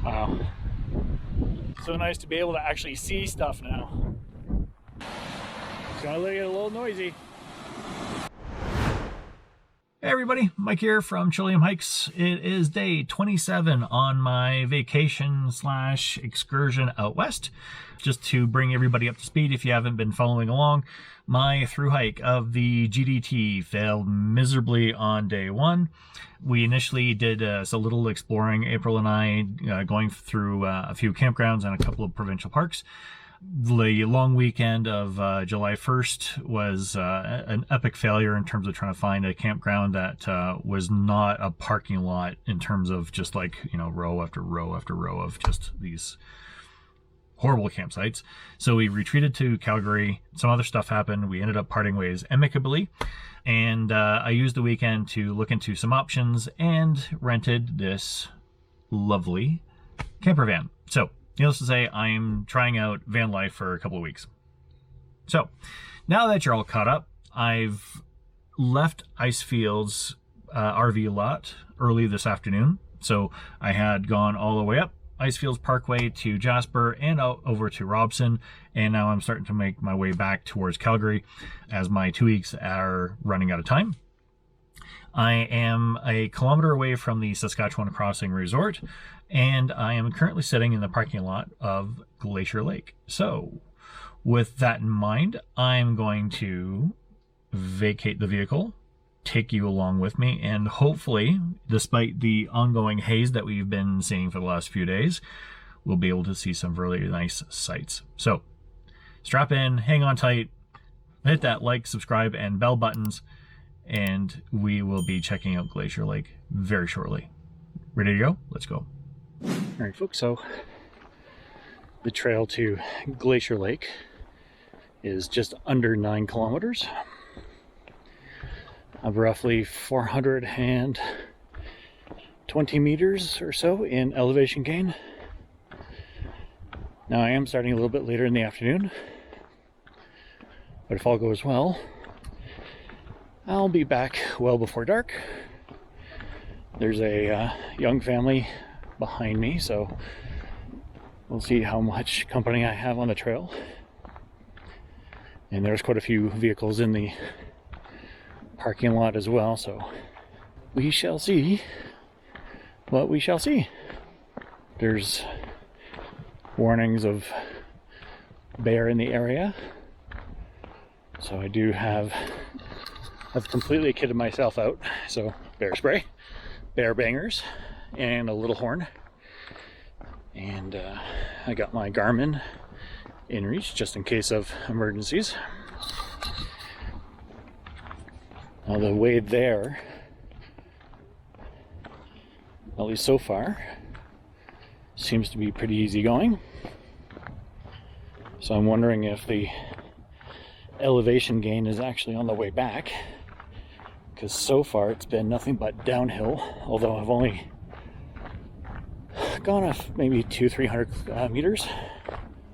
Wow. So nice to be able to actually see stuff now. It's gonna get a little noisy. Hey everybody, Mike here from Trillium Hikes. It is day 27 on my vacation / excursion out west. Just to bring everybody up to speed, if you haven't been following along, my through hike of the GDT failed miserably on day one. We initially did a little exploring, April and I, going through a few campgrounds and a couple of provincial parks. The long weekend of July 1st was an epic failure in terms of trying to find a campground that was not a parking lot in terms of just like, row after row after row of just these horrible campsites. So we retreated to Calgary. Some other stuff happened. We ended up parting ways amicably. And I used the weekend to look into some options and rented this lovely camper van. So needless to say, I'm trying out van life for a couple of weeks. So now that you're all caught up, I've left Icefields RV lot early this afternoon. So I had gone all the way up Icefields Parkway to Jasper and out over to Robson, and now I'm starting to make my way back towards Calgary as my 2 weeks are running out of time. I am a kilometer away from the Saskatchewan Crossing Resort, and I am currently sitting in the parking lot of Glacier Lake. So with that in mind, I'm going to vacate the vehicle, take you along with me, and hopefully, despite the ongoing haze that we've been seeing for the last few days, we'll be able to see some really nice sights. So strap in, hang on tight, hit that like, subscribe, and bell buttons, and we will be checking out Glacier Lake very shortly. Ready to go? Let's go. All right, folks, so the trail to Glacier Lake is just under 9 kilometers of roughly 420 meters or so in elevation gain. Now I am starting a little bit later in the afternoon, but if all goes well, I'll be back well before dark. There's a young family behind me, so we'll see how much company I have on the trail. And there's quite a few vehicles in the parking lot as well, so we shall see what we shall see. There's warnings of bear in the area, so I do I've completely kitted myself out. So bear spray, bear bangers, and a little horn, and I got my Garmin in reach just in case of emergencies. Now the way there, at least so far, seems to be pretty easy going. So I'm wondering if the elevation gain is actually on the way back, because so far it's been nothing but downhill, although I've only gone off maybe 200-300 meters.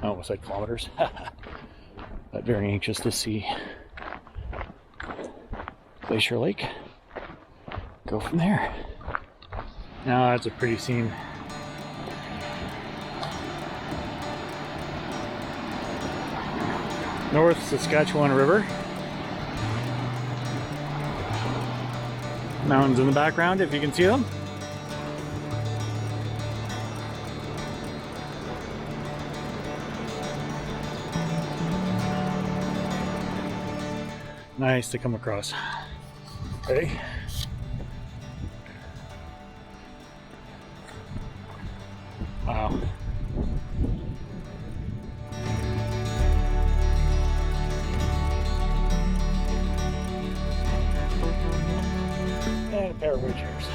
I almost said kilometers. But very anxious to see Glacier Lake. Go from there. Now that's a pretty scene. North Saskatchewan River. Mountains in the background, if you can see them. Nice to come across. Ready? Wow. And a pair of wood chairs.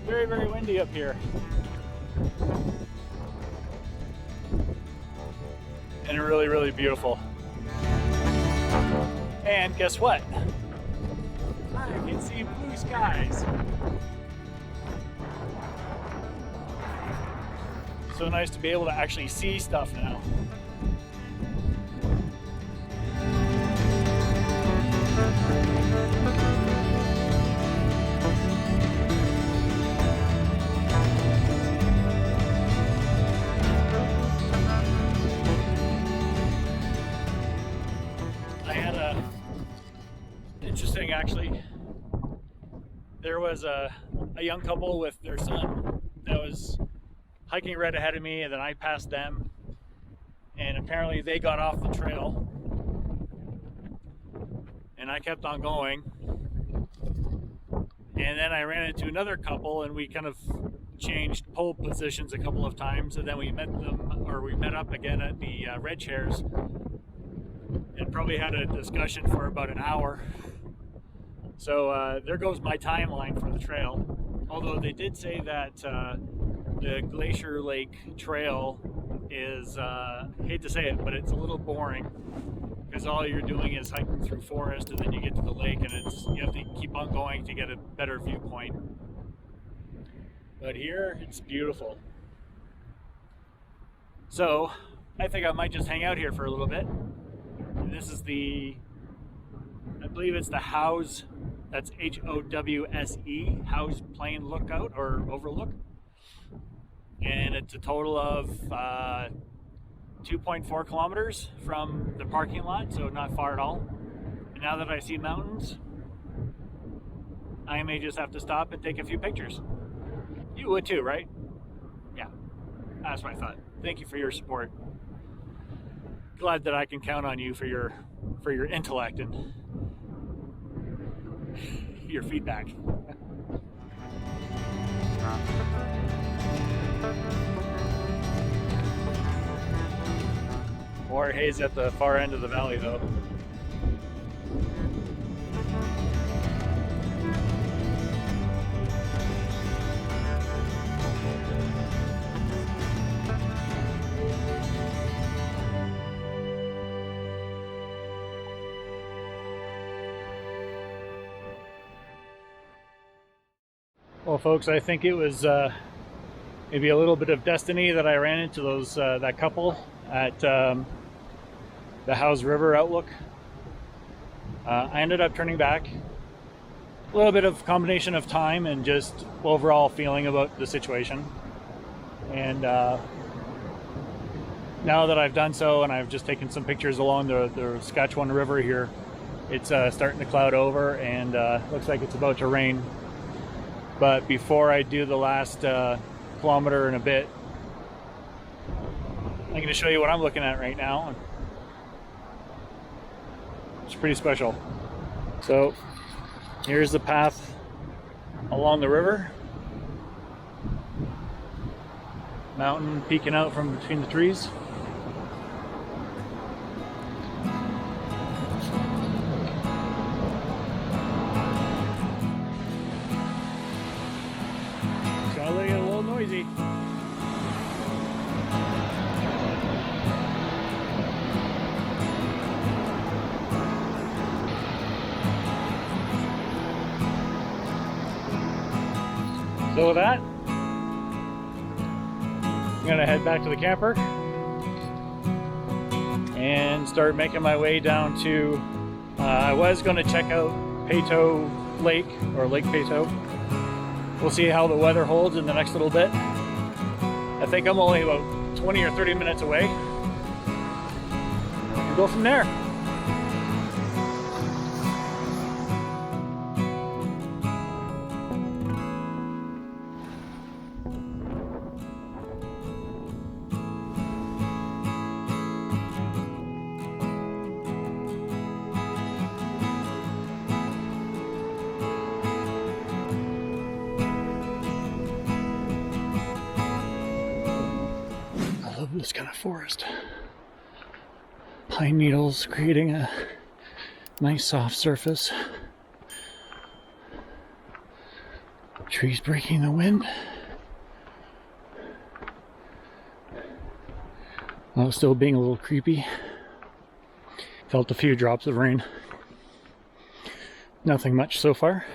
Very windy up here. And really beautiful. And guess what? I can see blue skies. So nice to be able to actually see stuff now. I had a interesting, actually. There was a young couple with their son that was hiking right ahead of me, and then I passed them, and apparently they got off the trail and I kept on going, and then I ran into another couple and we kind of changed pole positions a couple of times, and then we met up again at the red chairs and probably had a discussion for about an hour. So there goes my timeline for the trail, although they did say that the Glacier Lake trail is, hate to say it, but it's a little boring, because all you're doing is hiking through forest, and then you get to the lake, and you have to keep on going to get a better viewpoint. But here, it's beautiful. So I think I might just hang out here for a little bit. And this is I believe it's the Howse, that's Howse, Howse Plain Lookout or Overlook. And it's a total of 2.4 kilometers from the parking lot, so not far at all. And now that I see mountains, I may just have to stop and take a few pictures. You would too, right? Yeah, that's what I thought. Thank you for your support. Glad that I can count on you for your intellect and your feedback. More haze at the far end of the valley, though. Well, folks, I think it was maybe a little bit of destiny that I ran into that couple at the Howse River Outlook. I ended up turning back. A little bit of combination of time and just overall feeling about the situation. And now that I've done so, and I've just taken some pictures along the Saskatchewan River here, it's starting to cloud over, and looks like it's about to rain. But before I do the last kilometer and a bit, I'm going to show you what I'm looking at right now. It's pretty special. So here's the path along the river. Mountain peeking out from between the trees. It's gonna get a little noisy. So with that, I'm gonna head back to the camper and start making my way down to, I was gonna check out Peyto Lake, or Lake Peyto. We'll see how the weather holds in the next little bit. I think I'm only about 20 or 30 minutes away. We'll go from there. This kind of forest. Pine needles creating a nice soft surface. Trees breaking the wind. While still being a little creepy. Felt a few drops of rain. Nothing much so far.